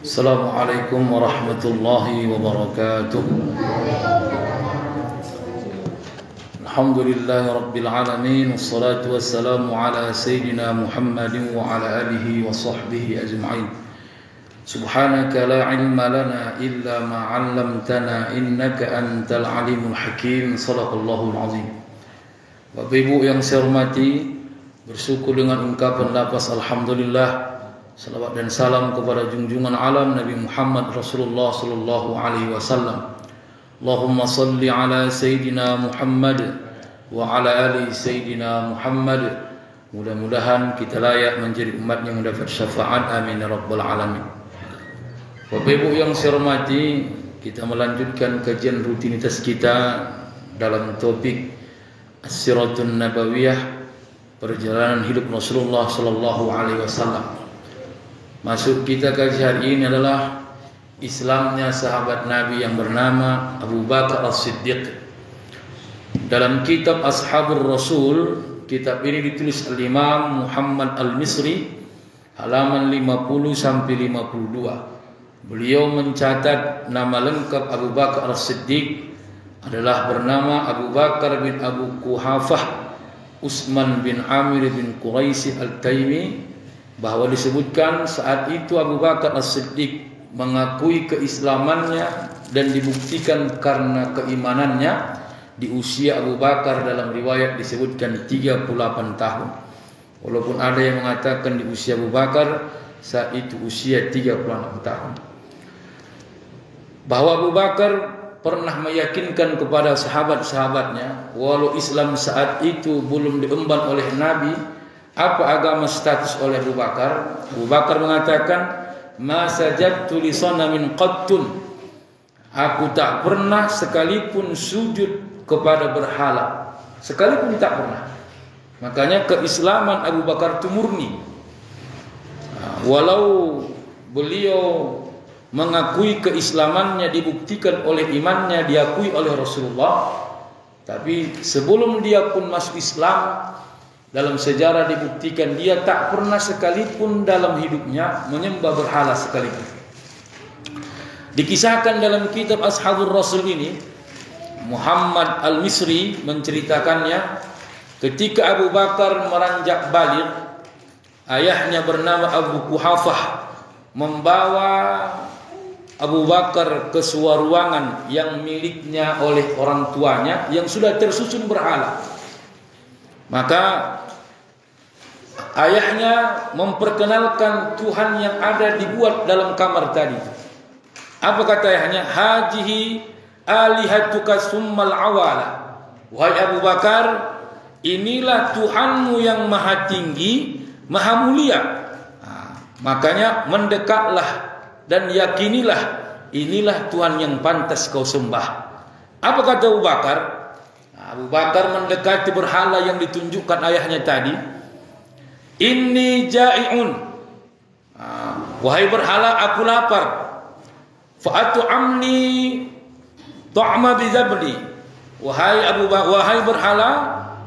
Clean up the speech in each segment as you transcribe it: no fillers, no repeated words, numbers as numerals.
Assalamualaikum warahmatullahi wabarakatuh. Alhamdulillahi rabbil alamin, wassalatu wassalamu ala sayyidina Muhammadin wa ala alihi wa sahbihi ajma'in. Subhanaka la ilma lana illa ma 'allamtana innaka antal alimul hakim. Shadaqallahul azim. Bapak Ibu yang saya hormati, bersyukur dengan ungkapan lafaz alhamdulillah, salawat dan salam kepada junjungan alam Nabi Muhammad Rasulullah sallallahu alaihi wasallam. Allahumma salli ala sayyidina Muhammad wa ala ali sayyidina Muhammad. Mudah-mudahan kita layak menjadi umat yang mendapat syafaat, amin ya rabbal alamin. Bapak Ibu yang saya hormati, kita melanjutkan kajian rutinitas kita dalam topik As-Siratun Nabawiyah, perjalanan hidup Rasulullah sallallahu alaihi wasallam. Masuk kita kaji hari ini adalah Islamnya sahabat Nabi yang bernama Abu Bakar As-Siddiq. Dalam kitab Ashabur Rasul, kitab ini ditulis Al-Imam Muhammad Al-Misri, halaman 50 sampai 52. Beliau mencatat nama lengkap Abu Bakar As-Siddiq adalah bernama Abu Bakar bin Abu Quhafah Utsman bin Amir bin Quraisy Al-Taimi, bahwa disebutkan saat itu Abu Bakar As-Siddiq mengakui keislamannya dan dibuktikan karena keimanannya di usia Abu Bakar dalam riwayat disebutkan 38 tahun. Walaupun ada yang mengatakan di usia Abu Bakar saat itu usia 36 tahun. Bahwa Abu Bakar pernah meyakinkan kepada sahabat-sahabatnya, walau Islam saat itu belum diemban oleh Nabi, apa agama status oleh Abu Bakar? Abu Bakar mengatakan, "Ma sajadtu li sanamin qattun." Aku tak pernah sekalipun sujud kepada berhala. Sekalipun tak pernah. Makanya keislaman Abu Bakar itu murni. Walau beliau mengakui keislamannya dibuktikan oleh imannya, diakui oleh Rasulullah, tapi sebelum dia pun masuk Islam, dalam sejarah dibuktikan dia tak pernah sekalipun dalam hidupnya menyembah berhala sekalipun. Dikisahkan dalam kitab Ashabur Rasul ini, Muhammad Al-Misri menceritakannya, ketika Abu Bakar meranjak balik, ayahnya bernama Abu Quhafah membawa Abu Bakar ke sebuah ruangan yang miliknya oleh orang tuanya yang sudah tersusun berhala. Maka ayahnya memperkenalkan Tuhan yang ada dibuat dalam kamar tadi. Apa kata ayahnya? "Hajihi alihatuka summal awala." Wahai Abu Bakar, inilah Tuhanmu yang maha tinggi, maha mulia. Makanya mendekatlah dan yakinilah inilah Tuhan yang pantas kau sembah. Apa kata Abu Bakar? Abu Bakar mendekati berhala yang ditunjukkan ayahnya tadi. "Inni ja'i'un." Wahai berhala, aku lapar. "Fa'atu amni ta'ma bizabli." Wahai berhala,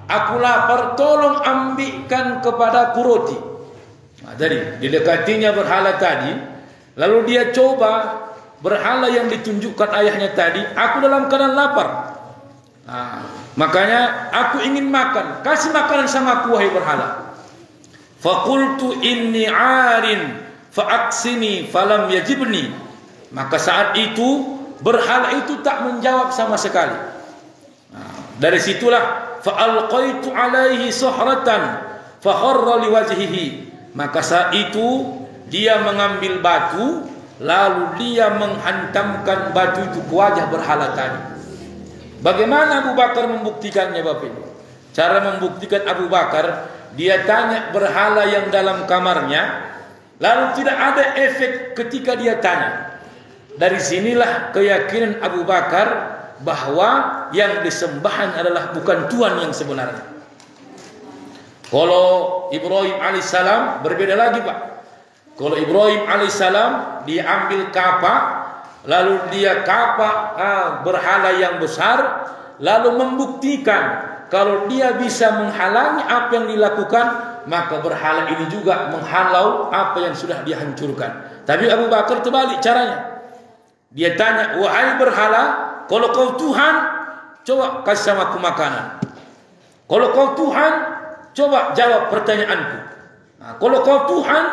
aku lapar, tolong ambilkan kepadaku roti. Jadi didekatinya berhala tadi, lalu dia coba berhala yang ditunjukkan ayahnya tadi, aku dalam keadaan lapar. Makanya aku ingin makan, kasih makanan sama aku wahai berhala. Faqultu inni 'arin fa'aksini falam yajibni. Maka saat itu berhala itu tak menjawab sama sekali. Dari situlah fa'alqaitu 'alaihi suhratan fakharra liwajhihi. Maka saat itu dia mengambil batu, lalu dia menghantamkan batu itu ke wajah berhala tadi. Bagaimana Abu Bakar membuktikannya, Bapak Ibu? Cara membuktikan Abu Bakar, dia tanya berhala yang dalam kamarnya, lalu tidak ada efek ketika dia tanya. Dari sinilah keyakinan Abu Bakar bahwa yang disembahan adalah bukan Tuhan yang sebenarnya. Kalau Ibrahim alaihissalam berbeda lagi, Pak. Kalau Ibrahim alaihissalam dia ambil kapak, lalu dia kapak berhala yang besar, lalu membuktikan kalau dia bisa menghalangi apa yang dilakukan maka berhala ini juga menghalau apa yang sudah dia hancurkan. Tapi Abu Bakar terbalik caranya. Dia tanya, wahai berhala, kalau kau Tuhan, coba kasih sama aku makanan. Kalau kau Tuhan, coba jawab pertanyaanku. Nah, kalau kau Tuhan,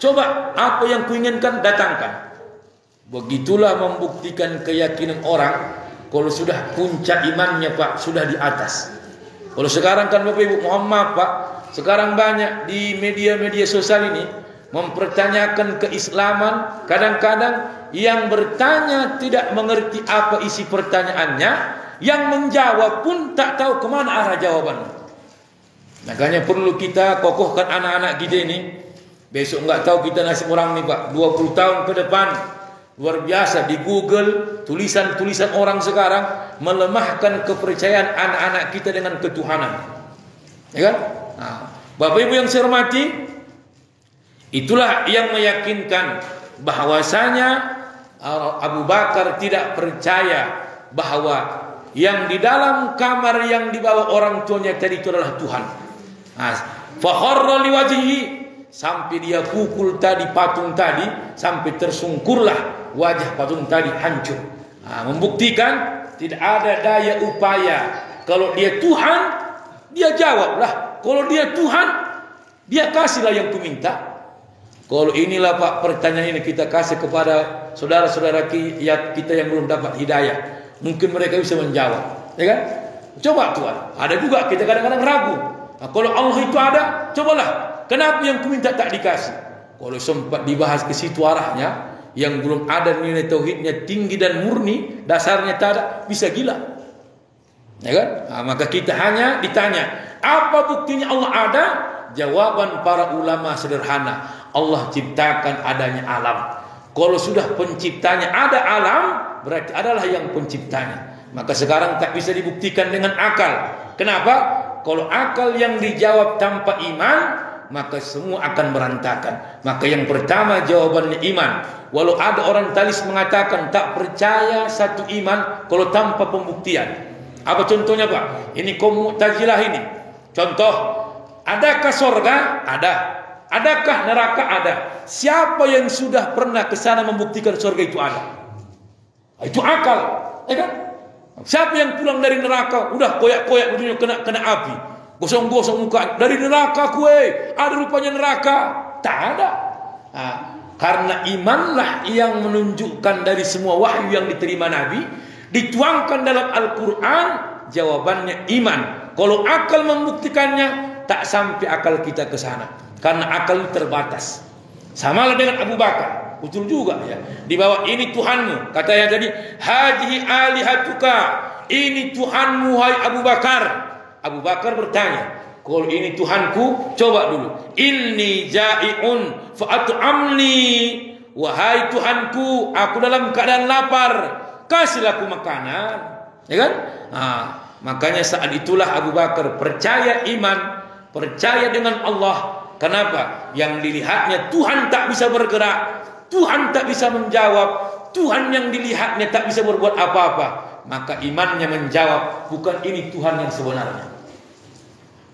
coba apa yang kuinginkan datangkan. Begitulah membuktikan keyakinan orang kalau sudah puncak imannya Pak, sudah di atas. Kalau sekarang kan Bapak Ibu, mohon maaf Pak, sekarang banyak di media-media sosial ini mempertanyakan keislaman. Kadang-kadang yang bertanya tidak mengerti apa isi pertanyaannya, yang menjawab pun tak tahu kemana arah jawabannya. Makanya perlu kita kokohkan anak-anak kita ini. Besok enggak tahu kita nasib orang nih Pak, 20 tahun ke depan. Luar biasa, di Google tulisan-tulisan orang sekarang melemahkan kepercayaan anak-anak kita dengan ketuhanan. Ya kan? Nah, Bapak Ibu yang saya hormati, itulah yang meyakinkan bahwasanya Abu Bakar tidak percaya bahwa yang di dalam kamar yang dibawa orang tuanya tadi itu adalah Tuhan. Nah, fakharra liwajhihi, sampai dia pukul tadi patung tadi sampai tersungkurlah wajah patung tadi hancur. Nah, membuktikan tidak ada daya upaya. Kalau dia Tuhan, dia jawablah. Kalau dia Tuhan, dia kasihlah yang kuminta. Kalau inilah Pak pertanyaan ini kita kasih kepada saudara-saudara kita yang belum dapat hidayah, mungkin mereka bisa menjawab, ya kan? Coba Tuhan. Ada juga kita kadang-kadang ragu. Nah, kalau Allah itu ada, cobalah. Kenapa yang kuminta tak dikasih? Kalau sempat dibahas ke situ arahnya, yang belum ada nilai tauhidnya tinggi dan murni, dasarnya tak ada, bisa gila, ya kan? Nah, maka kita hanya ditanya, apa buktinya Allah ada? Jawaban para ulama sederhana, Allah ciptakan adanya alam. Kalau sudah penciptanya ada alam, berarti adalah yang penciptanya. Maka sekarang tak bisa dibuktikan dengan akal. Kenapa? Kalau akal yang dijawab tanpa iman, maka semua akan berantakan. Maka yang pertama jawabannya iman. Walau ada orang talis mengatakan tak percaya satu iman kalau tanpa pembuktian. Apa contohnya Pak? Ini kaum Mu'tazilah ini. Contoh, adakah surga? Ada. Adakah neraka? Ada. Siapa yang sudah pernah ke sana membuktikan surga itu ada? Itu akal, ya kan? Siapa yang pulang dari neraka udah koyak-koyak dunia kena api, gosong-gosong muka dari neraka kue, ada rupanya neraka? Tak ada. Nah, karena imanlah yang menunjukkan dari semua wahyu yang diterima Nabi dituangkan dalam Al-Quran, jawabannya iman. Kalau akal membuktikannya, tak sampai akal kita ke sana, karena akal terbatas. Sama lah dengan Abu Bakar, betul juga ya. Di bawah ini Tuhanmu, kata yang tadi, hadhihi alihatuka, ini Tuhanmu hai Abu Bakar. Abu Bakar bertanya, kalau ini Tuhanku, coba dulu, inni ja'iun fa'at'amni, wahai Tuhanku, aku dalam keadaan lapar, kasihlah aku makanan, ya kan? Nah, makanya saat itulah Abu Bakar percaya iman, percaya dengan Allah. Kenapa? Yang dilihatnya Tuhan tak bisa bergerak, Tuhan tak bisa menjawab, Tuhan yang dilihatnya tak bisa berbuat apa-apa. Maka imannya menjawab, bukan ini Tuhan yang sebenarnya.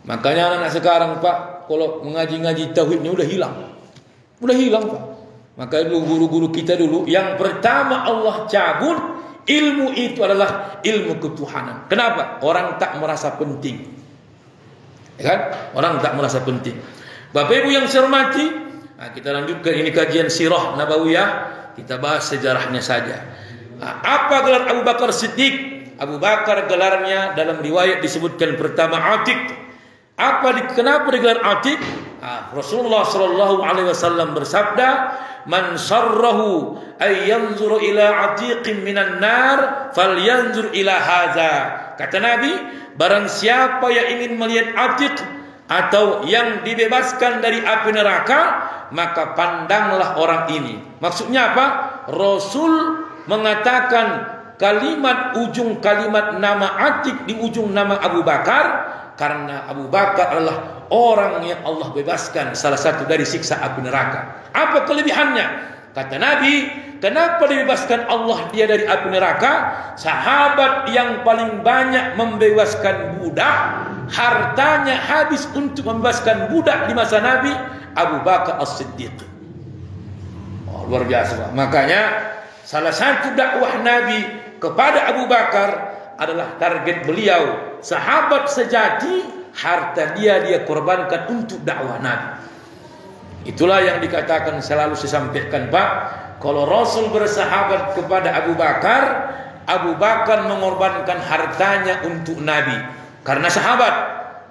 Makanya anak-anak sekarang Pak, kalau mengaji-ngaji tauhidnya udah hilang Pak. Maka dulu guru-guru kita dulu, yang pertama Allah cabut ilmu itu adalah ilmu ketuhanan. Kenapa? Orang tak merasa penting, ya kan? Orang tak merasa penting. Bapak Ibu yang saya hormati, nah, kita lanjutkan ini kajian sirah Nabawiyah, kita bahas sejarahnya saja. Nah, apa gelar Abu Bakar Siddiq? Abu Bakar gelarnya dalam riwayat disebutkan pertama Atiq. Kenapa digelar Atiq? Nah, Rasulullah sallallahu alaihi wasallam bersabda, "Man sarrahu ay yanzuru ila atiqin minan nar falyanzur ila hadza." Kata Nabi, barang siapa yang ingin melihat Atiq atau yang dibebaskan dari api neraka, maka pandanglah orang ini. Maksudnya apa? Rasul mengatakan ujung kalimat nama Atiq di ujung nama Abu Bakar, karena Abu Bakar adalah orang yang Allah bebaskan salah satu dari siksa api neraka. Apa kelebihannya? Kata Nabi, kenapa dibebaskan Allah dia dari api neraka? Sahabat yang paling banyak membebaskan budak hartanya habis untuk membebaskan budak di masa Nabi, Abu Bakar As-Siddiq. Luar biasa, Pak. Makanya salah satu dakwah Nabi kepada Abu Bakar adalah target beliau, sahabat sejati, harta dia korbankan untuk dakwah Nabi. Itulah yang dikatakan, selalu saya sampaikan, Pak, kalau Rasul bersahabat kepada Abu Bakar mengorbankan hartanya untuk Nabi karena sahabat.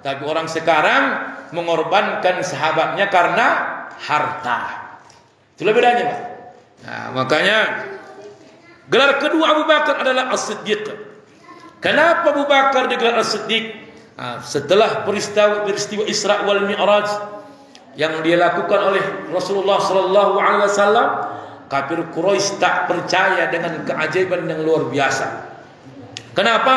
Tapi orang sekarang mengorbankan sahabatnya karena harta. Itulah bedanya, Pak. Nah, makanya gelar kedua Abu Bakar adalah As-Siddiq. Kenapa Abu Bakar digelar As-Siddiq? Nah, setelah peristiwa Isra wal Mi'raj yang dia lakukan oleh Rasulullah sallallahu alaihi wasallam, kafir Quraisy tak percaya dengan keajaiban yang luar biasa. Kenapa?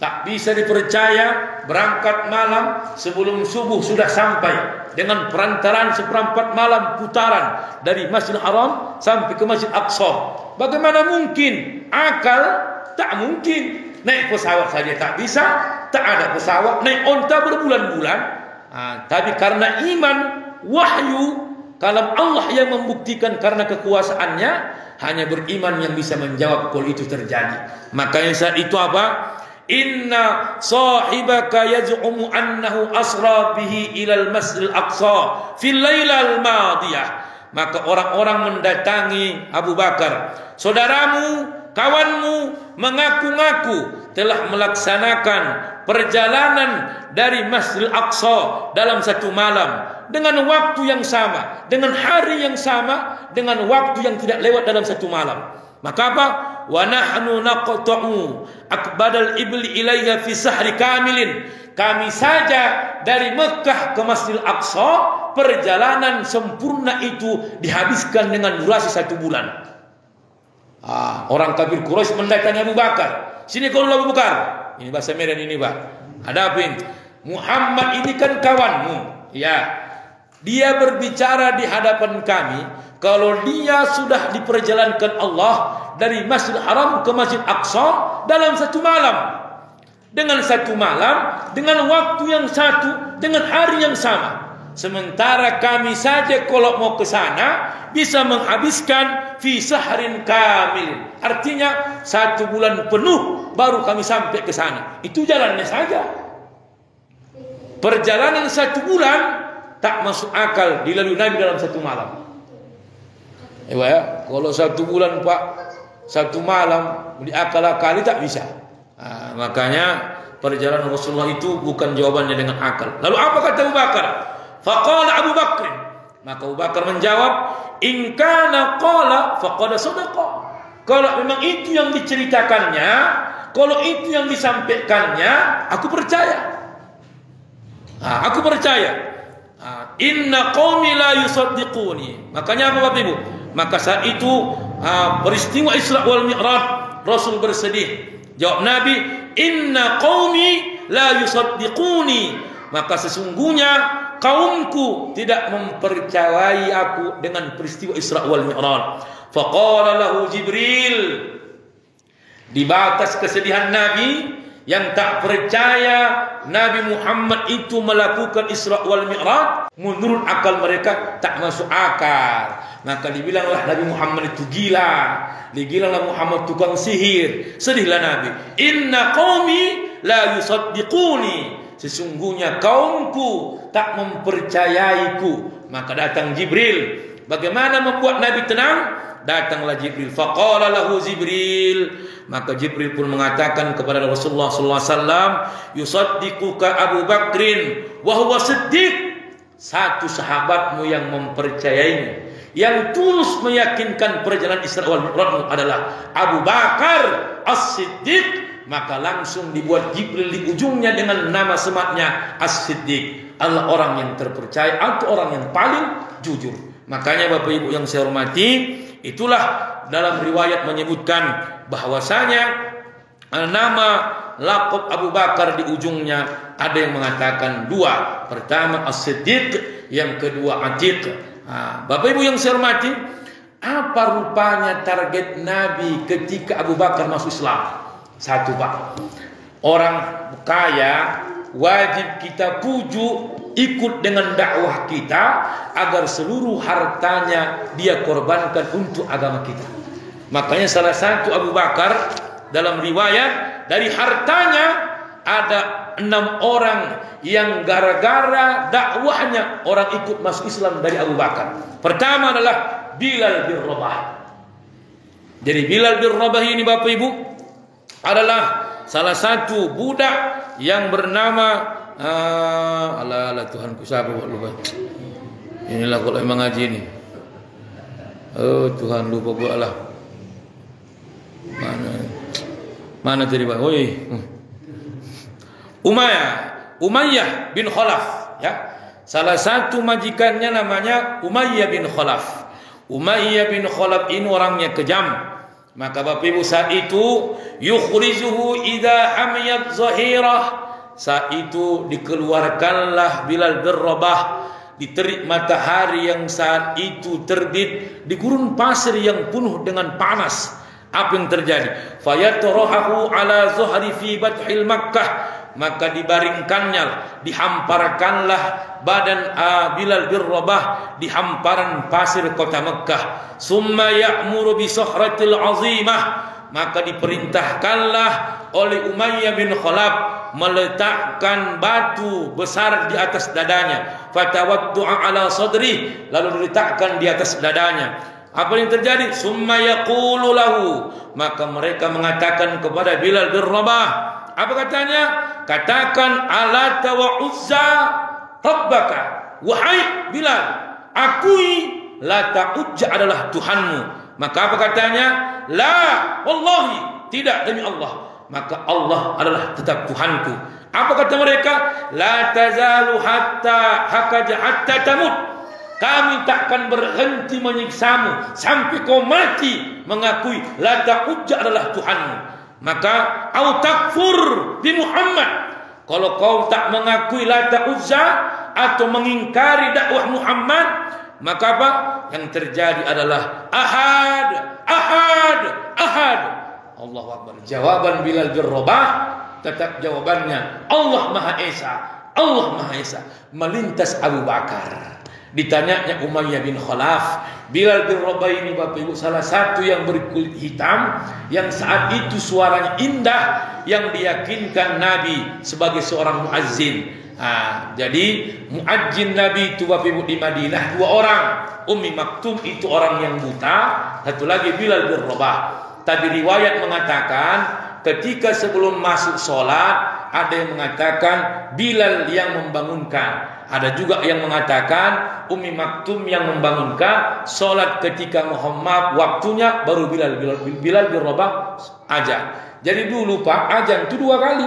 Tak bisa dipercaya berangkat malam sebelum subuh sudah sampai dengan perantaraan seperempat malam putaran dari Masjidil Haram sampai ke Masjid Aqsa. Bagaimana mungkin? Akal tak mungkin. Naik pesawat saja tak bisa, tak ada pesawat, naik onta berbulan-bulan. Tapi karena iman, wahyu, kalam Allah yang membuktikan karena kekuasaannya, hanya beriman yang bisa menjawab kalau itu terjadi. Makanya saat itu apa? Inna sahibaka yaz'umu annahu asra bihi ilal masjidil aqsa fil lailal madiyah. Maka orang-orang mendatangi Abu Bakar, saudaramu, kawanmu mengaku-ngaku telah melaksanakan perjalanan dari Masjidil Aqsa dalam satu malam dengan waktu yang sama, dengan hari yang sama, dengan waktu yang tidak lewat dalam satu malam. Maka apa? Wa nahnu naqta'u akbadal ibli ilayya fi sahri kamilin. Kami saja dari Mekah ke Masjidil Aqsa, perjalanan sempurna itu dihabiskan dengan durasi 1 bulan. Orang kafir Quraisy mendatangi Abu Bakar. Sini kau Abu Bakar. Ini bahasa Medan ini, Pak. Hadapin. Muhammad ini kan kawanmu. Ya. Dia berbicara di hadapan kami kalau dia sudah diperjalankan Allah dari Masjidil Haram ke Masjid Aqsa dalam 1 malam. Dengan 1 malam, dengan waktu yang satu, dengan hari yang sama. Sementara kami saja kalau mau ke sana bisa menghabiskan fi sahrin kamil. Artinya 1 bulan penuh baru kami sampai ke sana. Itu jalannya saja. Perjalanan 1 bulan tak masuk akal dilalui Nabi dalam 1 malam. Ya, kalau 1 bulan, Pak, 1 malam diakal-akali tak bisa. Makanya perjalanan Rasulullah itu bukan jawabannya dengan akal. Lalu apa kata Abu Bakar? Faqala Abu Bakr. Maka Abu Bakar menjawab, in kana qala faqad sadaqa. Kalau memang itu yang diceritakannya, kalau itu yang disampaikannya, aku percaya. Aku percaya. Inna qaumi la yusaddiquni. Makanya apa Bapak Ibu? Maka saat itu peristiwa Isra wal Mi'raj, Rasul bersedih. Jawab Nabi, inna qaumi la yusaddiquni. Maka sesungguhnya kaumku tidak mempercayai aku dengan peristiwa Isra wal Mi'raj. Faqala lahu Jibril. Di batas kesedihan Nabi yang tak percaya Nabi Muhammad itu melakukan Isra wal Mi'raj, menurut akal mereka tak masuk akal. Maka dibilanglah Nabi Muhammad itu gila. Dibilanglah Muhammad tukang sihir. Sedihlah Nabi. Inna qaumi la yusaddiquni. Sesungguhnya kaumku tak mempercayaiku. Maka datang Jibril. Bagaimana membuat Nabi tenang? Datanglah Jibril. Faqala lahu Jibril. Maka Jibril pun mengatakan kepada Rasulullah sallallahu alaihi wasallam, yusaddiquka Abu Bakrin wa huwa siddiq. Satu sahabatmu yang mempercayaimu, yang tulus meyakinkan perjalanan Isra wal Mi'raj adalah Abu Bakar As-Siddiq. Maka langsung dibuat Jibril di ujungnya dengan nama sematnya As-Siddiq, adalah orang yang terpercaya atau orang yang paling jujur. Makanya Bapak Ibu yang saya hormati, itulah dalam riwayat menyebutkan bahwasanya nama laqab Abu Bakar di ujungnya ada yang mengatakan 2. Pertama As-Siddiq, yang kedua Atiq. Bapak Ibu yang saya hormati, apa rupanya target Nabi ketika Abu Bakar masuk Islam? 1, Pak, orang kaya wajib kita puju, ikut dengan dakwah kita agar seluruh hartanya dia korbankan untuk agama kita. Makanya salah satu Abu Bakar dalam riwayat dari hartanya ada 6 orang yang gara-gara dakwahnya orang ikut masuk Islam dari Abu Bakar. Pertama adalah Bilal bin Rabah. Jadi Bilal bin Rabah ini Bapak Ibu adalah salah satu budak yang bernama ala Tuhanku siapa lupa. Inilah kalau memang ngaji ini. Oh Tuhan lupa pula lah. Mana tadi Pak? Oi. Umayyah bin Khalaf ya. Salah satu majikannya namanya Umayyah bin Khalaf. Umayyah bin Khalaf ini orangnya kejam. Maka Bapak Ibu saat itu yukhrijuhu idza hamiyat zahirah. Saat itu dikeluarkanlah Bilal bin Rabah di terik matahari yang saat itu terbit di gurun pasir yang penuh dengan panas. Apa yang terjadi? Fayatrahu ala zuhri fi bathil Makkah. Maka dibaringkannya, dihamparkanlah badan Bilal bin Rabah di hamparan pasir kota Mekah. Summa ya'muru bi sahratil azimah. Maka diperintahkanlah oleh Umayyah bin Khalaf meletakkan batu besar di atas dadanya. Fatawaddu'a ala sadri, lalu diletakkan di atas dadanya. Apa yang terjadi? Summa yaqulu lahu, maka mereka mengatakan kepada Bilal bin Rabah, apa katanya? Katakan Alata wa Uzza Rabbaka. Wahai Bilal, akui Lata Uzza adalah Tuhanmu. Maka apa katanya? La wallahi, tidak demi Allah. Maka Allah adalah tetap Tuhanku. Apa kata mereka? La tazalu hatta tamut. Kami takkan berhenti menyiksamu sampai kau mati mengakui Lata Uzza adalah Tuhanmu. Maka au takfur bi Muhammad. Kalau kau tak mengakui Lata Uzza atau mengingkari dakwah Muhammad, maka apa yang terjadi adalah ahad. Allahu Akbar. Jawaban Bilal bin Rabah tetap jawabannya Allah Maha Esa. Allah Maha Esa. Melintas Abu Bakar. Ditanyanya Umayyah bin Khalaf, Bilal bin Rabah ini Bapak Ibu salah satu yang berkulit hitam, yang saat itu suaranya indah, yang diyakinkan Nabi sebagai seorang muazzin. Jadi muazzin Nabi itu Bapak Ibu di Madinah 2 orang. Ummi Maktum itu orang yang buta, satu lagi Bilal bin Rabah. Tapi riwayat mengatakan ketika sebelum masuk sholat ada yang mengatakan Bilal yang membangunkan. Ada juga yang mengatakan Ummi Maktum yang membangunkan. Sholat ketika Muhammad waktunya baru Bilal bin Rabah azan. Jadi dulu Pak azan itu 2 kali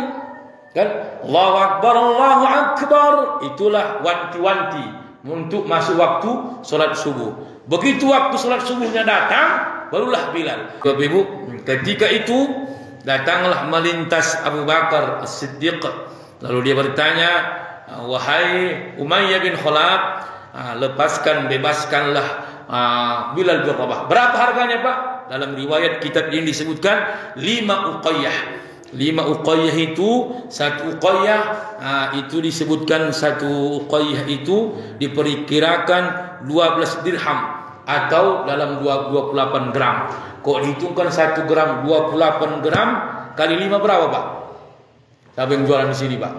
kan? Allahu Akbar, Allahu Akbar. Itulah wanti-wanti untuk masuk waktu sholat subuh. Begitu waktu sholat subuhnya datang, barulah Bilal. Bapak Ibu, ketika itu datanglah melintas Abu Bakar As-Siddiq. Lalu dia bertanya, wahai Umayyah bin Khalaf, bebaskanlah Bilal bin Rabah. Berapa harganya Pak? Dalam riwayat kitab ini disebutkan 5 uqayyah. 5 uqayyah itu, 1 uqayyah itu disebutkan 1 uqayyah itu diperkirakan 12 dirham atau dalam 28 gram. Kok dihitungkan 1 gram 28 gram kali 5 berapa Pak? Siapa yang jualan di sini Pak?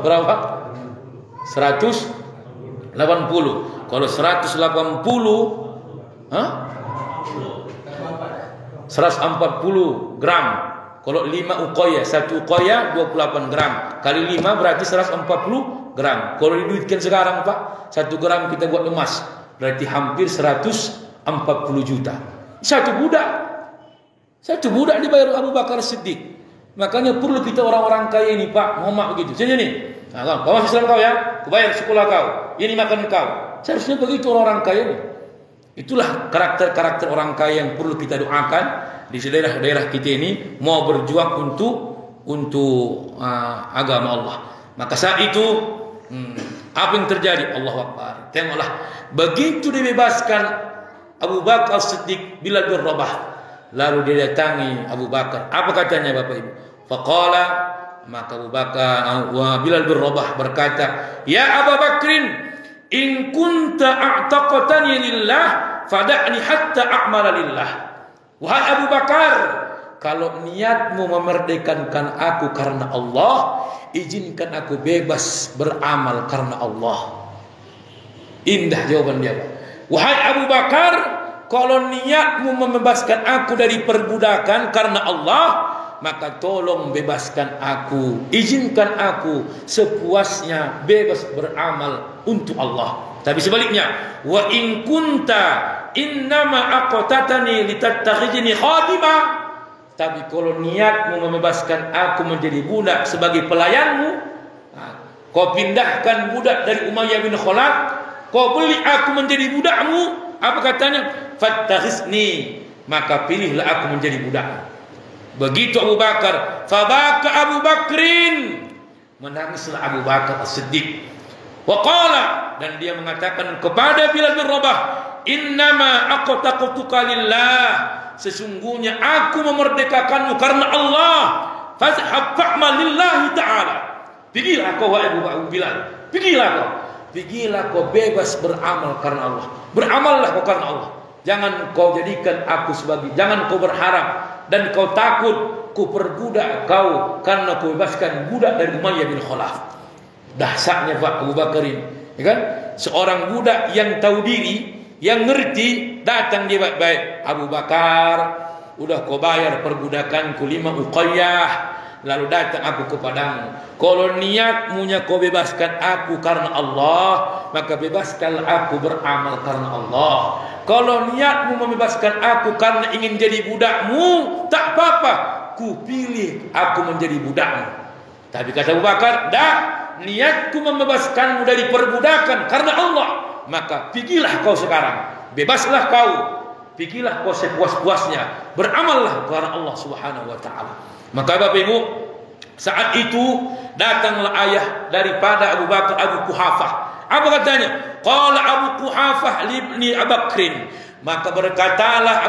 Berapa? 180. Kalau 180 140 gram. Kalau 5 uqayyah, 1 uqayyah 28 gram kali 5 berarti 140 gram. Kalau diduitkan sekarang Pak, 1 gram kita buat emas berarti hampir 140 juta. Satu budak dibayar Abu Bakar Siddiq. Makanya perlu kita orang-orang kaya ini Pak, mohon begitu. Sini nih. Kau masih Islam kau ya? Kau bayar sekolah kau. Ini makan kau. Seharusnya begitu orang kaya ini. Itulah karakter-karakter orang kaya yang perlu kita doakan di daerah-daerah kita ini mau berjuang untuk agama Allah. Maka saat itu apa yang terjadi? Allahu Akbar. Tengoklah, begitu dibebaskan Abu Bakar Siddiq Bilal bin Rabah, lalu dia datangi Abu Bakar. Apa katanya Bapak Ibu? Faqala Maka Abu Bakar Bilal bin Rabah berkata, "Ya Abu Bakrin, in kunta a'taqtani lillah, fada'ni hatta a'mala lillah." Wahai Abu Bakar, kalau niatmu memerdekakan aku karena Allah, izinkan aku bebas beramal karena Allah. Indah jawaban dia. Wahai Abu Bakar, kalau niatmu membebaskan aku dari perbudakan karena Allah, maka tolong bebaskan aku, izinkan aku sepuasnya bebas beramal untuk Allah. Tapi sebaliknya, wa in kunta innama aqtatani litattakhidni khadima. Tapi kalau niatmu membebaskan aku menjadi budak sebagai pelayanmu, kau pindahkan budak dari Umayyah bin Khalaf, kau beli aku menjadi budakmu, apa katanya? Fattakhisni, maka pilihlah aku menjadi budakmu. Begitu Abu Bakar, fabaka Abu Bakrin, menangislah Abu Bakar As-Siddiq. Waqala, dan dia mengatakan kepada Bilal bin Rabah, innama aqtaqtuka lillah, sesungguhnya aku memerdekakanmu karena Allah. Fazhab fa'mal lillahi ta'ala. Pergilah kau wahai Abu Bilal, pergilah kau bebas beramal karena Allah. Beramallah kau karena Allah. Jangan kau jadikan aku sebagai, jangan kau berharap dan kau takut ku perbudak kau karena kau bebaskan budak dari Umayyah bin Khalaf. Dahsyatnya Pak Abu Bakar ini, ya kan? Seorang budak yang tahu diri, yang ngerti, datang dia baik-baik. Abu Bakar, udah kau bayar perbudakanku 5 uqayyah, lalu datang aku kepadamu. Kalau niatmunya kau bebaskan aku karena Allah, maka bebaskanlah aku beramal karena Allah. Kalau niatmu membebaskan aku karena ingin jadi budakmu, tak apa-apa, ku pilih aku menjadi budakmu. Tapi kata Abu Bakar, dah, niatku membebaskanmu dari perbudakan karena Allah, maka pergilah kau sekarang, bebaslah kau, pergilah kau sepuas-puasnya, beramallah karena Allah Subhanahu wa taala. Maka Bapak Ibu, saat itu datanglah ayah daripada Abu Bakar, Abu Quhafah. Apa katanya? Qala Abu Quhafah libni Abu Bakrin. Maka berkatalah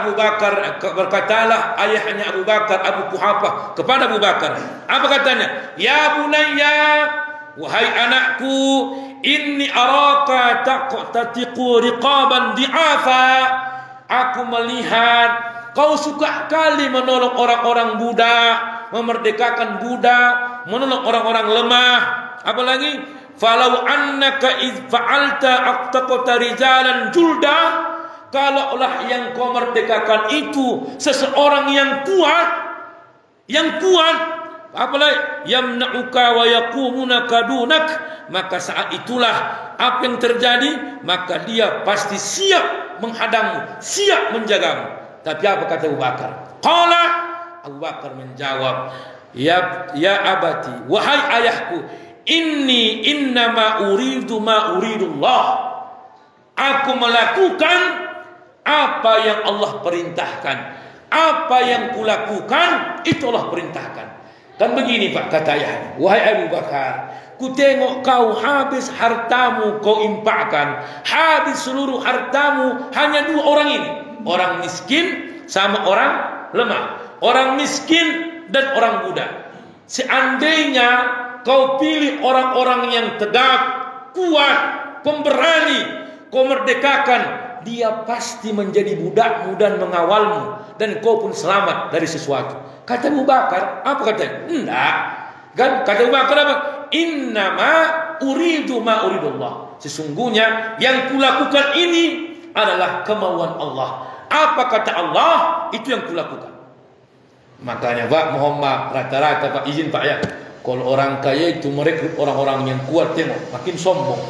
ayahnya Abu Bakar, Abu Quhafah, kepada Abu Bakar. Apa katanya? Ya bunayya, wahai anakku, inni araka taqtatiqu riqaban di'afa. Aku melihat kau suka kali menolong orang-orang budak, memerdekakan budak, menolong orang-orang lemah. Apalagi falau annaka iz fa'alta aqtaqta rijalan julda, kalaulah yang kau merdekakan itu seseorang yang kuat, apalagi yamna'uka wa yaqumuna kadunak, maka saat itulah apa yang terjadi, maka dia pasti siap menghadangmu, siap menjagamu. Tapi apa kata Abu Bakar? Qala, Abu Bakar menjawab, ya abati, wahai ayahku, inni innama uridu ma uridullah. Aku melakukan apa yang Allah perintahkan. Apa yang kulakukan itu Allah perintahkan. Kan begini Pak kata ayahnya, wahai Abu Bakar, ku tengok kau habis hartamu kau impakkan, habis seluruh hartamu hanya 2 orang ini, orang miskin sama orang lemah, orang miskin dan orang budak. Seandainya kau pilih orang-orang yang tegak, kuat, pemberani, kau merdekakan, dia pasti menjadi budakmu dan mengawalmu, dan kau pun selamat dari sesuatu. Kata Abu Bakar, apa katanya? Enggak. Kan kata Abu Bakar apa? Innama uridu ma uridullah. Sesungguhnya yang kulakukan ini adalah kemauan Allah. Apa kata Allah, itu yang kulakukan. Makanya Pak Muhammad rata-rata Pak, izin Pak ya, kalau orang kaya itu merekrut orang-orang yang kuat, tengok makin sombong,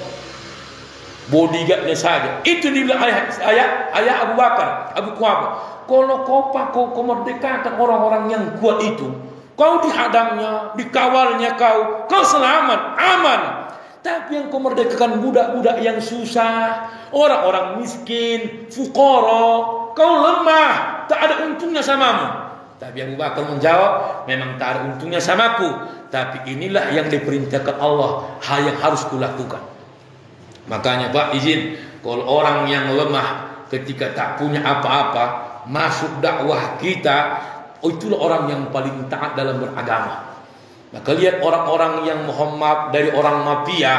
bodyguardnya saja. Itu dibilang ayah Abu Bakar, Abu Quhafah. Kalau kau merdekakan orang-orang yang kuat itu, kau dihadangnya, dikawalnya, kau selamat, aman. Tapi yang kau merdekakan budak-budak yang susah, orang-orang miskin, fuqara, kau lemah, tak ada untungnya samamu. Tapi Abu Bakar menjawab, memang tak ada untungnya samaku, tapi inilah yang diperintahkan Allah, hal yang harus kulakukan. Makanya Pak izin, kalau orang yang lemah ketika tak punya apa-apa masuk dakwah kita, itulah orang yang paling taat dalam beragama. Maka lihat orang-orang yang mohon maaf dari orang mafia,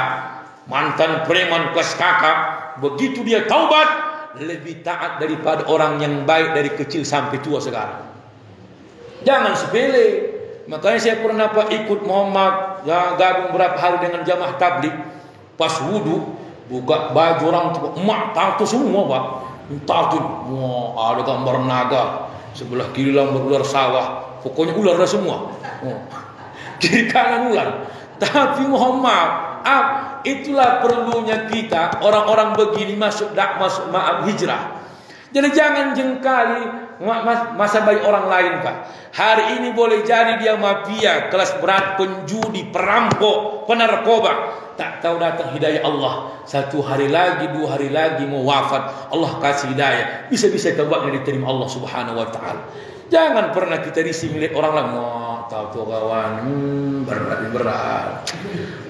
mantan preman kelas kakap, begitu dia taubat lebih taat daripada orang yang baik dari kecil sampai tua sekarang. Jangan sepele. Makanya saya pernah ikut Muhammad gabung berapa hari dengan jamaah tabligh. Pas wudu buka baju orang tua, emak tato semua Pak. Tato, wah ada gambar naga, sebelah kiri lambar ular sawah, pokoknya ular dah semua. Kiri kanan ular. Tapi Muhammad, itulah perlunya kita orang-orang begini masuk hijrah. Jadi jangan jengkali masa baik orang lain Pak. Hari ini boleh jadi dia mafia, kelas berat, penjudi, perampok, penarkoba. Tak tahu datang hidayah Allah. 1 hari lagi, 2 hari lagi mau wafat, Allah kasih hidayah. Bisa-bisa taubatnya diterima Allah Subhanahu wa taala. Jangan pernah kita risih melihat orang lain. Tahu kawan, berat.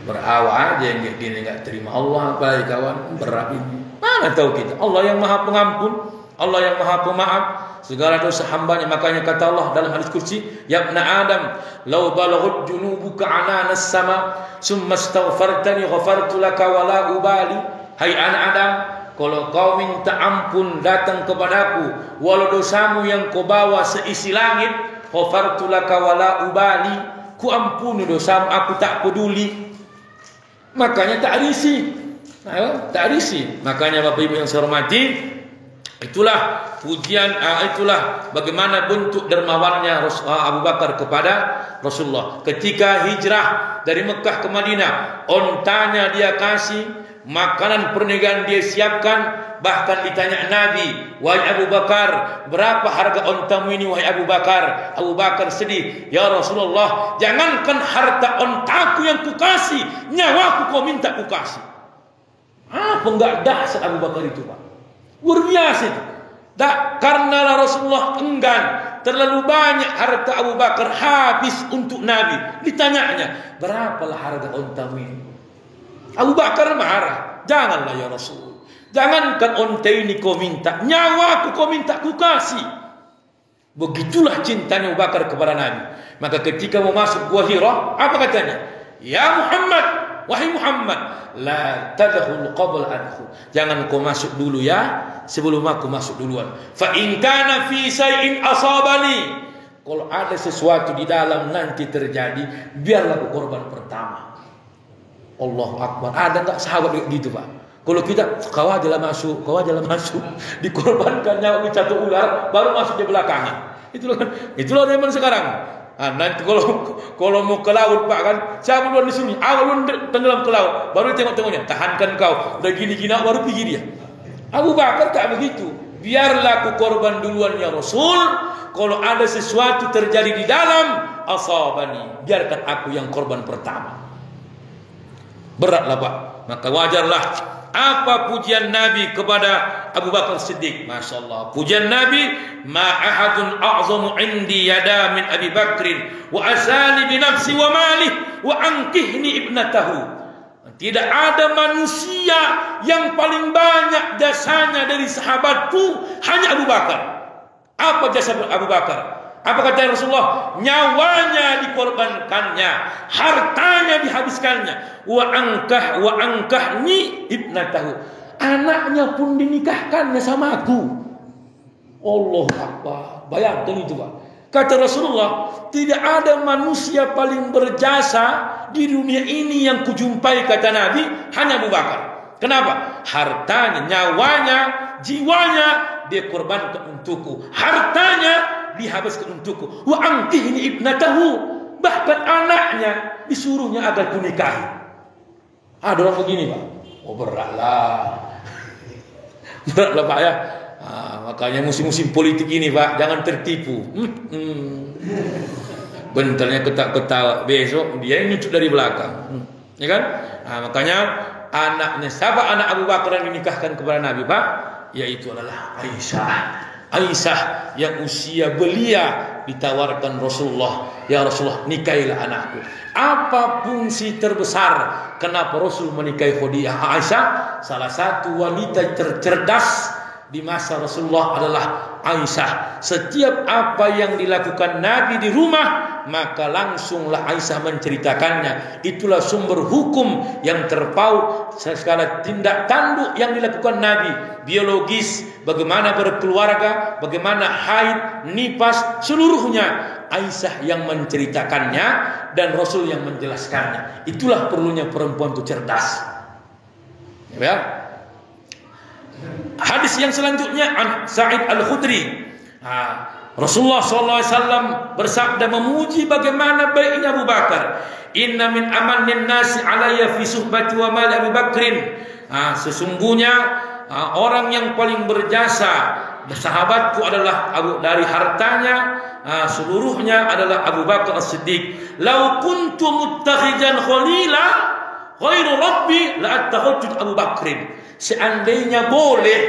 Berawal aja yang gini enggak terima Allah, baik kawan, berat ini. Mana tahu kita? Allah yang Maha Pengampun, Allah yang Maha Pemaaf segala dosa hambanya. Makanya kata Allah dalam hadis kursi, ya ibna Adam, law balaghut junubuka ananas sama, summa astaghfartani ghafartu laka wala ubali. Hai anak Adam, kalau kau minta ampun datang kepadaku, walau dosamu yang kau bawa seisi langit, ghafartu laka wala ubali, ku ampuni dosamu, aku tak peduli. Makanya tak risih. Tak risih. Makanya Bapak Ibu yang saya hormati, itulah pujian, itulah bagaimana bentuk dermawannya Abu Bakar kepada Rasulullah. Ketika hijrah dari Mekah ke Madinah, ontanya dia kasih, makanan pernikahan dia siapkan. Bahkan ditanya Nabi, wahai Abu Bakar, berapa harga ontamu ini wahai Abu Bakar? Abu Bakar sedih, ya Rasulullah, jangankan harta ontaku yang kukasih, nyawaku kau minta kukasih. Apa enggak dahsyat Abu Bakar itu Pak? Luar biasa itu. Karena Rasulullah enggan, terlalu banyak harta Abu Bakar habis untuk Nabi. Ditanyanya, berapalah harga ontamu ini? Abu Bakar marah, janganlah ya Rasul. Jangankan onta ini kau minta, nyawaku kau minta ku kasih. Begitulah cintanya Abu Bakar kepada Nabi. Maka ketika mau masuk Gua Hira, apa katanya? Ya Muhammad, wahai Muhammad, la tadkhul qabla adkhul. Jangan kau masuk dulu ya, sebelum aku masuk duluan. Fa in kana fi shay'in asabani. Kalau ada sesuatu di dalam nanti terjadi, biarlah aku korban pertama. Allahu Akbar. Ada enggak sahabat gitu Pak? Kalau kita kau ajalah masuk, dikorbankan nyawa satu ular, baru masuk di belakangnya. Itulah zaman sekarang. Nanti kalau mau ke laut Pak kan, siapa duluan disuruh? Awal tenggelam ke laut, baru tengok-tengoknya, tahankan kau. Udah gini-gini baru pergi dia. Abu Bakar tak begitu. Biarlah aku korban duluan ya Rasul. Kalau ada sesuatu terjadi di dalam, asabani, biarkan aku yang korban pertama. Beratlah Pak. Maka wajarlah apa pujian Nabi kepada Abu Bakar Siddiq. Masya Allah, pujian Nabi, ma ahadun a'zamu indi yada min Abi Bakrin wa asani bi nafsi wa malih wa ankihni ibnatahu. Tidak ada manusia yang paling banyak jasanya dari sahabatku, hanya Abu Bakar. Apa jasa Abu Bakar? Apa kata Rasulullah? Nyawanya dikorbankannya, hartanya dihabiskannya. Wa angkahni ibnatahu. Anaknya pun dinikahkannya sama aku. Allah Akbar. Bayangkan itu Pak. Kata Rasulullah, tidak ada manusia paling berjasa di dunia ini yang kujumpai, kata Nabi, hanya Abu Bakar. Kenapa? Hartanya, nyawanya, jiwanya dia korbankan untukku. Hartanya dihabiskan untukku. Wa angkihni ibnatahu. Bahkan anaknya disuruhnya agar kunikahi. Ada orang begini Pak. Oh beratlah. Beratlah Pak ya. Makanya musim-musim politik ini Pak, jangan tertipu. Bentarnya ketawa, besok dia nyucuk dari belakang. Ya kan? Makanya anaknya, siapa anak Abu Bakar yang dinikahkan kepada Nabi Pak? Yaitu adalah Aisyah yang usia belia ditawarkan Rasulullah, ya Rasulullah nikahilah anakku. Apa fungsi terbesar kenapa Rasul menikahi Aisyah? Salah satu wanita tercerdas di masa Rasulullah adalah Aisyah. Setiap apa yang dilakukan Nabi di rumah, maka langsunglah Aisyah menceritakannya. Itulah sumber hukum yang terpaut segala tindak tanduk yang dilakukan Nabi, biologis, bagaimana berkeluarga, bagaimana haid, nifas, seluruhnya Aisyah yang menceritakannya dan Rasul yang menjelaskannya. Itulah perlunya perempuan itu cerdas. Ya. Hadis yang selanjutnya an Sa'id Al-Khudri. Rasulullah SAW bersabda memuji bagaimana baiknya Abu Bakar. Inna min amannin nasi alayya fi suhbati wa mal Abu Bakrin. Sesungguhnya orang yang paling berjasa sahabatku adalah dari hartanya seluruhnya adalah Abu Bakar As-Siddiq. Lau kuntu muttakhijan khalila ghairu rabbi la attakhadtu Abu Bakrin. Seandainya boleh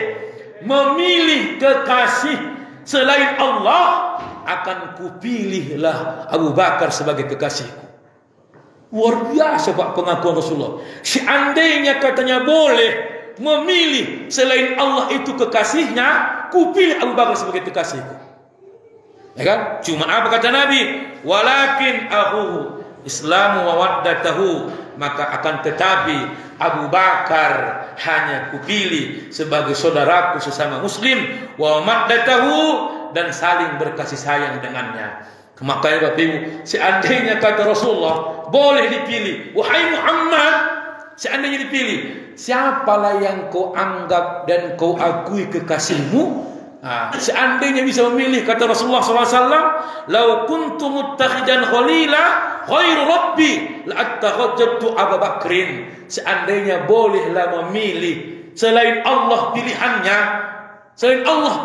memilih kekasih selain Allah, akan kupilihlah Abu Bakar sebagai kekasihku. Luar biasa Pak pengakuan Rasulullah. Seandainya katanya boleh memilih selain Allah itu kekasihnya, kupilih Abu Bakar sebagai kekasihku. Ya kan? Cuma apa kata Nabi? Walakin akhuhu Islamu wa waddatahu, maka akan tetapi Abu Bakar hanya kupilih sebagai saudaraku sesama muslim, wa maddatahu, dan saling berkasih sayang dengannya. Makanya Bapak Ibu, seandainya kata Rasulullah boleh dipilih, wahai Muhammad, seandainya dipilih, siapalah yang kau anggap dan kau akui kekasihmu? Seandainya bisa memilih, kata Rasulullah SAW, lau kuntu muttakhidan khalila ghairu rabbi la attakhadtu Abu Bakrin. Seandainya bolehlah memilih selain Allah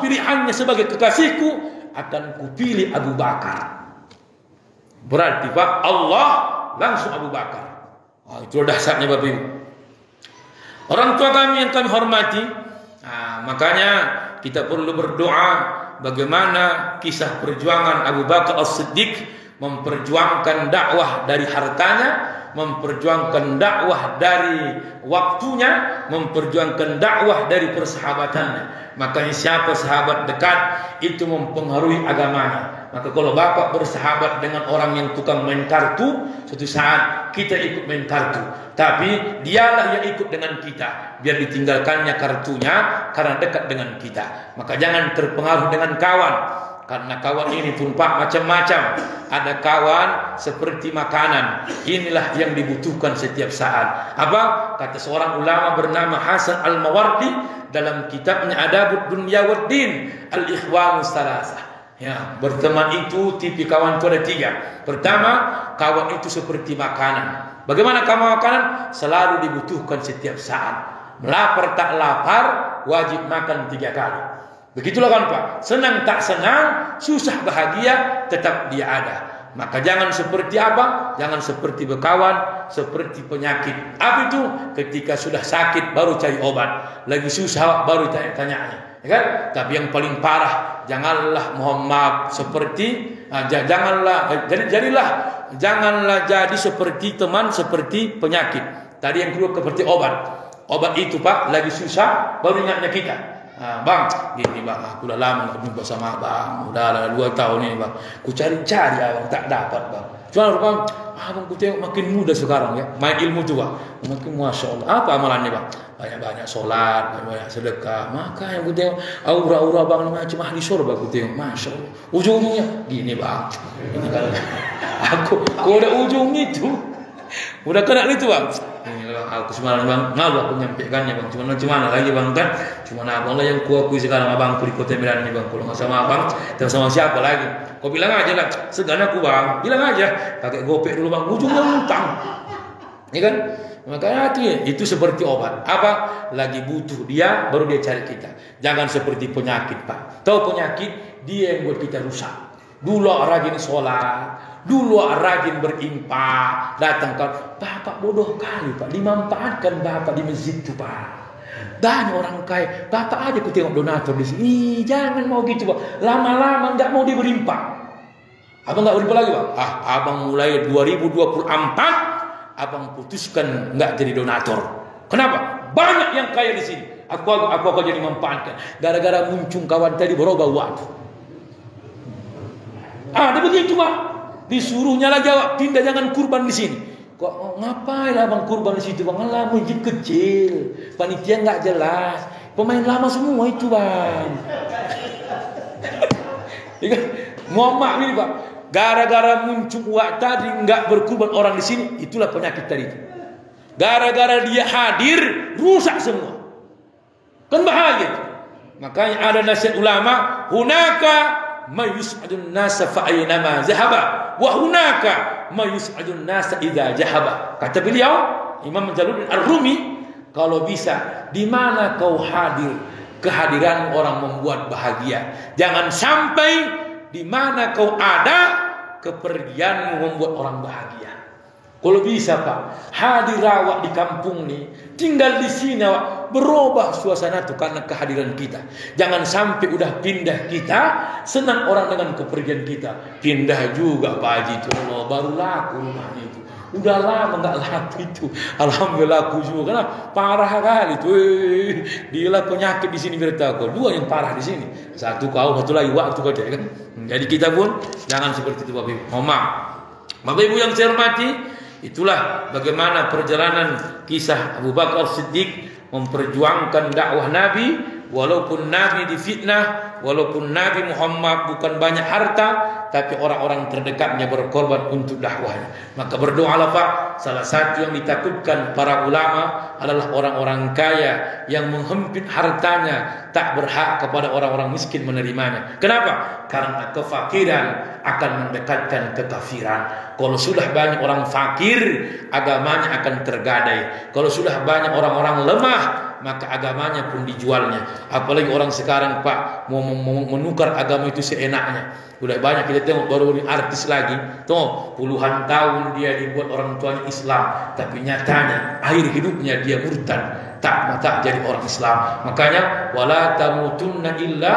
pilihannya sebagai kekasihku, akan kupilih Abu Bakar. Berarti Pak, Allah langsung Abu Bakar. Itu dahsyatnya Bapak Ibu. Orang tua kami yang kami hormati, makanya kita perlu berdoa bagaimana kisah perjuangan Abu Bakar As-Siddiq memperjuangkan dakwah dari hartanya, memperjuangkan dakwah dari waktunya, memperjuangkan dakwah dari persahabatannya. Makanya siapa sahabat dekat itu mempengaruhi agamanya. Maka kalau bapak bersahabat dengan orang yang tukang main kartu, suatu saat kita ikut main kartu, tapi dialah yang ikut dengan kita, biar ditinggalkannya kartunya karena dekat dengan kita. Maka jangan terpengaruh dengan kawan, karena kawan ini pun Pak macam-macam. Ada kawan seperti makanan, inilah yang dibutuhkan setiap saat. Apa kata seorang ulama bernama Hasan Al-Mawardi dalam kitabnya Adabud Dunya Waddin, Al-Ikhwanus Salasah. Ya, berteman itu tipe kawan itu ada 3. Pertama, kawan itu seperti makanan. Bagaimana kawan makanan? Selalu dibutuhkan setiap saat. Lapar tak lapar, wajib makan 3 kali. Begitulah kan Pak. Senang tak senang, susah bahagia, tetap dia ada. Maka jangan seperti apa? Jangan seperti berkawan, seperti penyakit. Apa itu? Ketika sudah sakit baru cari obat, lagi susah baru tanya-tanya. Ya kan? Tapi yang paling parah, janganlah mohon maaf seperti janganlah jadi seperti teman, seperti penyakit. Tadi yang kedua seperti obat. Obat itu Pak lagi susah baru ingatnya kita. Bang, gini Bang, aku udah lama gak jumpa sama Abang, udah 2 tahun ini Bang. Ku cari-cari Abang tak dapat Bang. Cuma Bang, Abang ku tengok makin muda sekarang ya, main ilmu tu Bang. Makin Masya Allah. Apa amalannya Bang? Banyak-banyak solat, banyak sedekah. Maka yang ku tengok aura-aura Bang macam ahli surga ku tengok. Masya Allah. Ujung-ujungnya gini Bang. Ini kalau aku udah ujung itu. Udah kena itu Bang. Aku semalam Bang, malu aku nyampaikannya Bang. Cuma lagi Bang kan? Cuma Abang lah yang kuakui sekarang Abangku di Kota Medan ini Bang. Kalau nggak sama Abang, dan sama siapa lagi? Kau bilang aja lah, segan aku Bang. Bilang aja, pakai gopek dulu Bang. Ujungnya utang, ya kan? Makanya itu seperti obat. Apa? Lagi butuh dia, baru dia cari kita. Jangan seperti penyakit Pak. Tahu penyakit? Dia yang buat kita rusak. Dulu rajin sholat, dulu rajin berinfak, datang kan, Bapak bodoh kali Pak, dimanfaatkan Bapak di masjid itu Pak. Banyak orang kaya, Bapak aja ku tengok donatur di sini. Jangan mau gitu Pak, lama-lama nggak mau dia berinfak. Abang nggak berinfak lagi Pak? Abang mulai 2024, Abang putuskan nggak jadi donatur. Kenapa? Banyak yang kaya di sini. Aku akan jadi manfaatkan. Gara-gara muncul kawan tadi berubah waktu. Ada begitu Pak. Disuruhnya lagi awak pindah, jangan kurban di sini. Kok ngapain abang kurban di situ bang? Alah, masjid kecil, panitia nggak jelas, pemain lama semua itu bang. Muhammad ini pak, gara-gara muncul uak tadi nggak berkurban orang di sini, itulah penyakit tadi itu. Gara-gara dia hadir, rusak semua. Kan bahaya itu. Makanya ada nasihat ulama, hunaka mayus'adun nasa fa'ainama zahaba wa hunaka mayus'adun nasa idza jahaba. Kata beliau Imam Jalaluddin Ar-Rumi, kalau bisa di mana kau hadir, kehadiran orang membuat bahagia. Jangan sampai di mana kau ada, kepergianmu membuat orang bahagia. Kalau bisa pak, hadir awak di kampung nih, tinggal di sini awak, berubah suasana tuh karena kehadiran kita. Jangan sampai udah pindah kita, senang orang dengan kepergian kita. Pindah juga Pak Haji itu, Allah, baru laku rumahnya itu. Udah lama nggak laku itu. Alhamdulillah laku juga, karena parah kali itu. Dia penyakit di sini beritahu. Dua yang parah di sini. Satu kau, satu lagi waktu kau kan. Jadi kita pun jangan seperti itu Bapak Ibu. Bapak Ibu yang saya hormati, itulah bagaimana perjalanan kisah Abu Bakar Siddiq memperjuangkan dakwah Nabi, walaupun Nabi difitnah, walaupun Nabi Muhammad bukan banyak harta, tapi orang-orang terdekatnya berkorban untuk dakwahnya. Maka berdoalah Pak, salah satu yang ditakutkan para ulama adalah orang-orang kaya yang menghempit hartanya, tak berhak kepada orang-orang miskin menerimanya. Kenapa? Karena kefakiran akan mendekatkan kekafiran. Kalau sudah banyak orang fakir, agamanya akan tergadai. Kalau sudah banyak orang-orang lemah, maka agamanya pun dijualnya. Apalagi orang sekarang Pak mau menukar agama itu seenaknya. Udah banyak kita tengok baru artis lagi, tuh puluhan tahun dia dibuat orang tuanya Islam, tapi nyatanya akhir hidupnya dia murtad, tak jadi orang Islam. Makanya wala tamutunna illa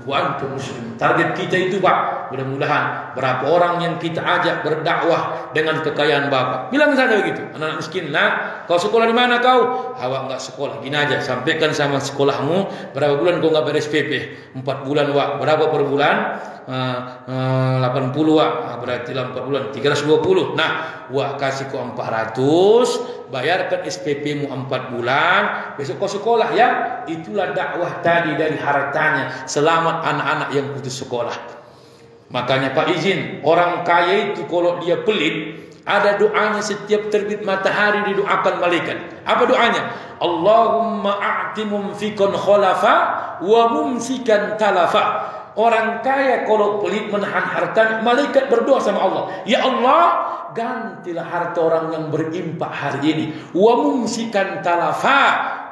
wa antum muslimun. Target kita itu Pak, mudah-mudahan berapa orang yang kita ajak berdakwah dengan kekayaan Bapak. Bilang saja begitu, anak-anak miskin, nah kau sekolah di mana kau? Awak enggak sekolah, gini aja, sampaikan sama sekolahmu berapa bulan kau enggak bayar SPP? 4 bulan Wak. Berapa per bulan? 80 Wak. Berarti 4 bulan 320. Nah, Wak kasih kau 400, bayarkan SPP-mu 4 bulan, besok kau sekolah ya. Itulah dakwah tadi dari hartanya, selamat anak-anak yang putus sekolah. Makanya Pak izin, orang kaya itu kalau dia pelit, ada doanya setiap terbit matahari didoakan malaikat. Apa doanya? Allahumma a'ti mumfikan khalafa wa mumsikan talafa. Orang kaya kalau pelit menahan hartanya, malaikat berdoa sama Allah, ya Allah, gantilah harta orang yang berimpak hari ini. Wa mumsikan talafa,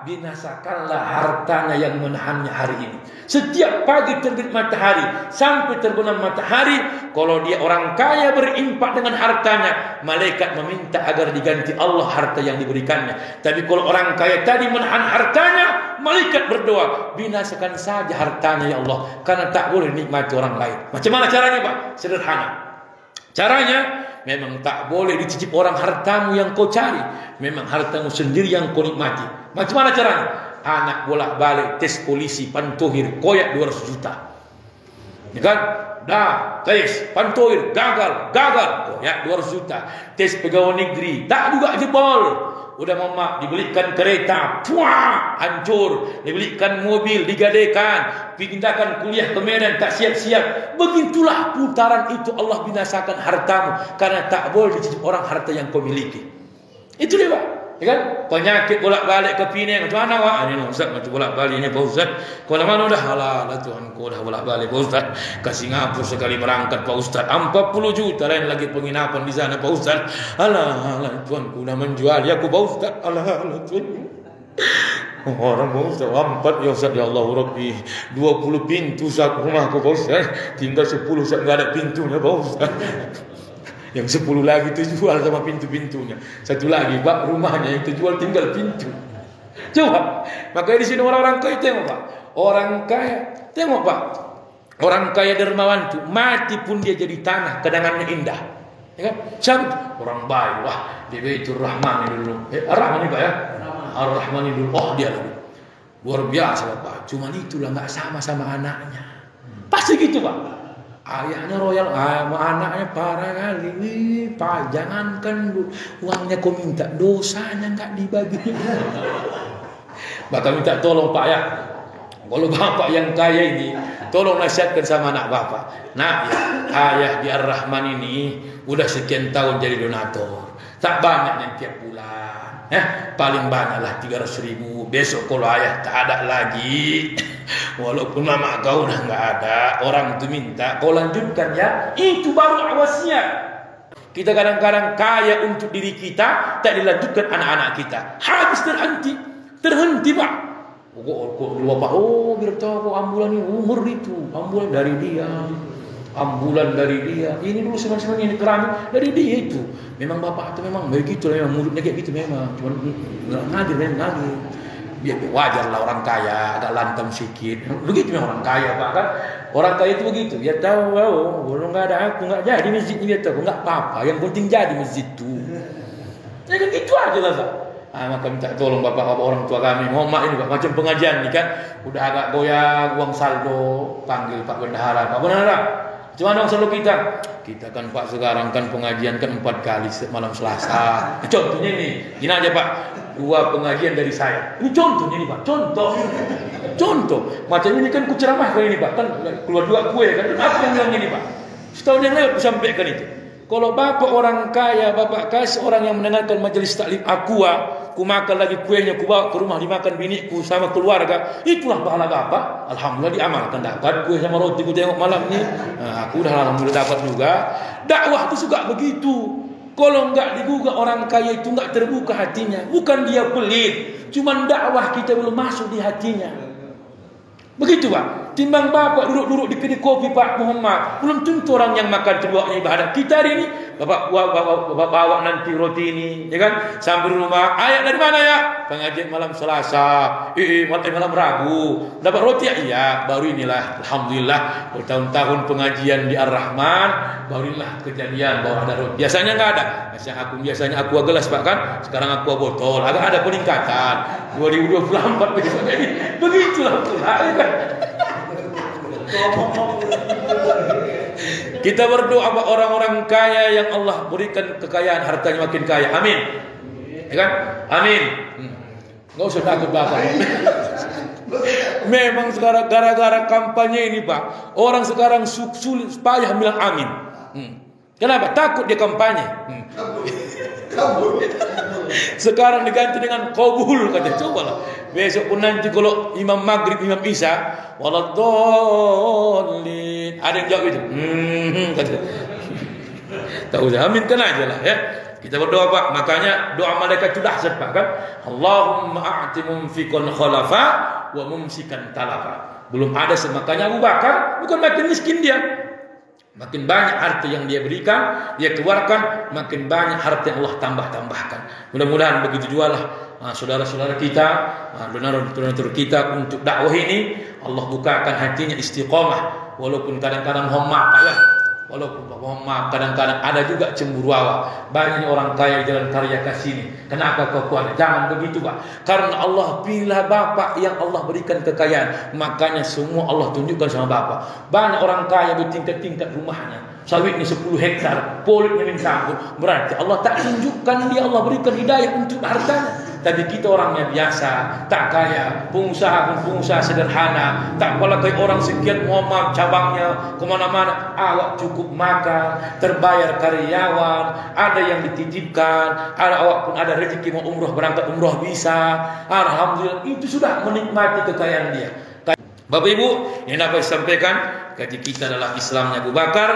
binasakanlah hartanya yang menahannya hari ini. Setiap pagi terbit matahari sampai terbenam matahari, kalau dia orang kaya berimpak dengan hartanya, malaikat meminta agar diganti Allah harta yang diberikannya. Tapi kalau orang kaya tadi menahan hartanya, malaikat berdoa, binasakan saja hartanya ya Allah, karena tak boleh nikmati orang lain. Macam mana caranya Pak? Sederhana. Caranya memang tak boleh dicicip orang hartamu yang kau cari. Memang hartamu sendiri yang kau nikmati. Macam mana caranya? Anak bolak-balik tes polisi pantohir koyak 200 juta. Ya kan? Dah tes pantohir gagal koyak 200 juta. Tes pegawai negeri tak juga jebol. Udah mama dibelikan kereta, puah, hancur. Dibelikan mobil, digadaikan. Pindahkan kuliah ke Medan, tak siap-siap. Begitulah putaran itu Allah binasakan hartamu, karena tak boleh dicicip orang harta yang kau miliki. Itu dia Pak. Ya kan? Penyakit bolak-balik ke Penang, macam mana Pak? Ini Ustaz, macam bolak-balik ini Pak Ustaz. Kau mana dah? Alah Tuhan, kau dah bolak-balik Pak Ustaz. Ke Singapura sekali berangkat Pak Ustaz, 40 juta, lain lagi penginapan di sana Pak Ustaz. Alah Tuhan, kau dah menjual ya aku Pak Ustaz. Alah Tuhan. Orang Pak Ustaz, 4 ya Ustaz, ya Allah Rabbi, 20 pintu satu rumahku Pak Ustaz. Tinggal 10 Ustaz, enggak ada pintunya Pak Ustaz. Yang 10 lagi terjual sama pintu-pintunya. Satu lagi Pak, rumahnya yang terjual tinggal pintu. Coba, makanya di sini orang-orang kaya tengok Pak. Orang kaya, tengok Pak. Orang kaya dermawan itu mati pun dia jadi tanah, kenangannya indah. Ya kan? Siapa? Orang baik. Wah, di Baitur Rahman dulu. Ar-Rahman Pak ya? Ar-Rahman dulu. Oh, dia lagi. Luar biasa Pak. Cuman itulah enggak sama anaknya. Pasti gitu Pak. Ayahnya royal, anaknya parah kali. Wih, Pak, jangankan uangnya kau minta, dosanya nggak dibagi. Bapak minta tolong Pak ya. Kalau bapak yang kaya ini, tolong nasihatkan sama anak bapak. Nah, ya, ayah di Ar-Rahman ini udah sekian tahun jadi donatur. Tak banyak yang tiap bulan. Paling banyak lah 300.000. Besok kalau ayah tak ada lagi, walaupun nama kau udah nggak ada, orang itu minta, kau lanjutkan ya. Itu baru wasiat. Kita kadang-kadang kaya untuk diri kita, tak dilanjutkan anak-anak kita. Habis terhenti Pak. Bapak, biar tahu ambulan ini umur itu, ambulan dari dia. Ini dulu sebenarnya ini keramik dari dia itu. Memang bapak itu memang begitu, memang mulutnya kayak gitu memang. Cuma ngadir. Biar wajar lah orang kaya, agak lantam sedikit. Begitu memang orang kaya Pak kan. Orang kaya itu begitu. Dia tahu, kalau nggak ada aku nggak jadi masjid ini, dia tahu nggak apa-apa. Yang penting jadi masjid itu. Ya kan gitu aja lah Pak. Maka minta tolong bapak-bapak orang tua kami, mohon maaf ini Pak, macam pengajian nih kan, udah agak goyah uang saldo, panggil Pak Bendahara. Pak Bendahara, cuma dong saldo kita kan Pak sekarang kan pengajian kan 4 kali malam Selasa. Contohnya nih, gini aja Pak, 2 pengajian dari saya. Ini contohnya nih Pak, contoh. Macam ini kan kuceramah kali ini Pak, kan keluar 2 kue kan, apa yang bilang ini Pak? Setahun yang lalu sampaikan itu. Kalau bapak orang kaya, bapak kasih orang yang mendengarkan majelis taklim ku makan lagi kuenya, ku bawa ke rumah dimakan biniku sama keluarga, itulah pahala bapak. Alhamdulillah diamalkan, dapat kue sama roti ku tengok malam ni. Aku dah alhamdulillah dapat juga. Dakwah itu juga begitu. Kalau enggak digugah orang kaya itu enggak terbuka hatinya. Bukan dia pelit, cuman dakwah kita belum masuk di hatinya. Begitu Pak. Timbang bapak duduk-duduk di kedai kopi Pak Muhammad, belum tentu orang yang makan terbawa ibadah. Kita hari ini bapak bawa nanti roti ini, ya kan? Sampai rumah, ayah dari mana ya? Pengajian malam Selasa, malam Rabu. Dapat roti ya? Iya. Baru inilah, alhamdulillah, bertahun-tahun pengajian di Ar-Rahman, barulah kejadian baru ada roti. Biasanya nggak ada. Biasanya aqua gelas Pak kan? Sekarang aqua botol. Agak ada peningkatan. 2024 besoknya ini. Begitulah pula, ya kan? Kita berdoa buat orang-orang kaya yang Allah berikan kekayaan, hartanya makin kaya. Amin. Ya kan? Amin. Enggak usah takut Bapak. Memang sekarang gara-gara kampanye ini Pak, orang sekarang sulit payah bilang amin. Kenapa? Takut dia kampanye. Sekarang diganti dengan qabul katanya. Cobalah. Besok pun nanti kalau Imam Maghrib, Imam Isya, waladhdallin, ada yang jawab itu. Katanya. Tak usah aminkan aja lah ya. Kita berdoa Pak. Makanya doa malaikat itu dahsyat Pak kan. Allahumma a'ti mumfikan khalafa wa mumsikan talafa. Belum ada semakanya Abu Bakar bukan makin miskin dia. Makin banyak harta yang dia berikan, dia keluarkan, makin banyak harta yang Allah tambahkan. Mudah-mudahan begitu juga lah saudara-saudara kita, donatur kita untuk dakwah ini, Allah bukakan hatinya istiqomah. Walaupun kadang-kadang Pak ya, walaupun kadang-kadang ada juga cemburuawa. Banyak orang kaya di jalan karya kasih ini. Kenapa kau kuat? Jangan begitu Pak. Karena Allah pilih bapak yang Allah berikan kekayaan. Makanya semua Allah tunjukkan sama bapak. Banyak orang kaya bertingkat-tingkat rumahnya. Sawitnya 10 hektar, politnya sambut. Berarti Allah tak tunjukkan dia, Allah berikan hidayah untuk hartanya. Tapi kita orangnya biasa, tak kaya, pengusaha sederhana, tak pula kayak orang sekian Muhammad cabangnya kemana-mana. Awak cukup makan, terbayar karyawan, ada yang dititipkan, ada awak pun ada rezeki mau umroh, berangkat umroh bisa. Alhamdulillah, itu sudah menikmati kekayaan dia. Bapak Ibu, ini apa yang disampaikan? Kaji kita adalah Islamnya Abu Bakar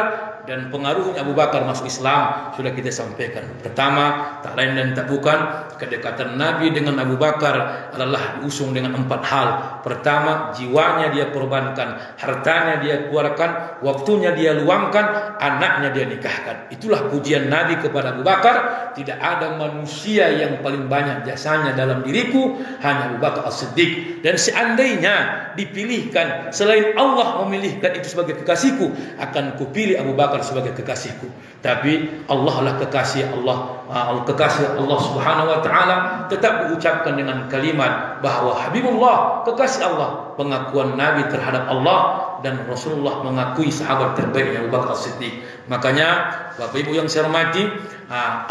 dan pengaruhnya Abu Bakar masuk Islam sudah kita sampaikan. Pertama, tak lain dan tak bukan, kedekatan Nabi dengan Abu Bakar adalah diusung dengan 4 hal. Pertama, jiwanya dia korbankan, hartanya dia keluarkan, waktunya dia luangkan, anaknya dia nikahkan. Itulah pujian Nabi kepada Abu Bakar. Tidak ada manusia yang paling banyak jasanya dalam diriku, hanya Abu Bakar As-Siddiq. Dan seandainya dipilihkan selain Allah memilihkan itu sebagai kekasihku, akan kupilih Abu Bakar Bakar sebagai kekasihku, tapi Allah lah kekasih Allah, kekasih Allah Subhanahu wa taala tetap diucapkan dengan kalimat bahwa Habibullah, kekasih Allah, pengakuan Nabi terhadap Allah dan Rasulullah mengakui sahabat terbaiknya Abu Bakar Siddiq. Makanya Bapak Ibu yang saya hormati,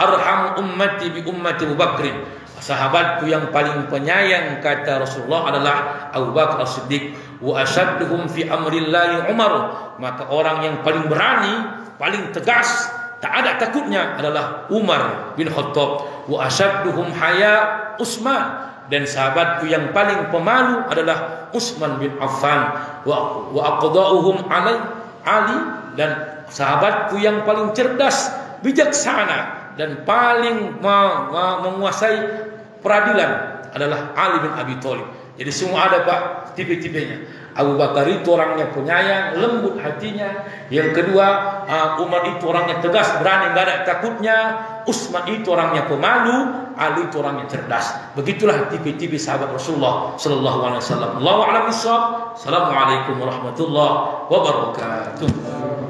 arham ummati bi ummati Abu Bakrin, sahabatku yang paling penyayang kata Rasulullah adalah Abu Bakar Siddiq. Wa asyadduhum fi amrillahi Umar, maka orang yang paling berani, paling tegas, tak ada takutnya adalah Umar bin Khattab. Wa asyadduhum haya Utsman, dan sahabatku yang paling pemalu adalah Utsman bin Affan. Wa aqda'uhum Ali, dan sahabatku yang paling cerdas, bijaksana, dan paling menguasai peradilan adalah Ali bin Abi Thalib. Jadi semua ada Pak, tipe-tipenya. Abu Bakar itu orangnya penyayang, lembut hatinya. Yang kedua, Umar itu orangnya tegas, berani, enggak ada takutnya. Utsman itu orangnya pemalu, Ali itu orangnya cerdas. Begitulah tipe-tipe sahabat Rasulullah sallallahu alaihi wasallam. Allahu a'lam bissawab. Assalamualaikum warahmatullahi wabarakatuh.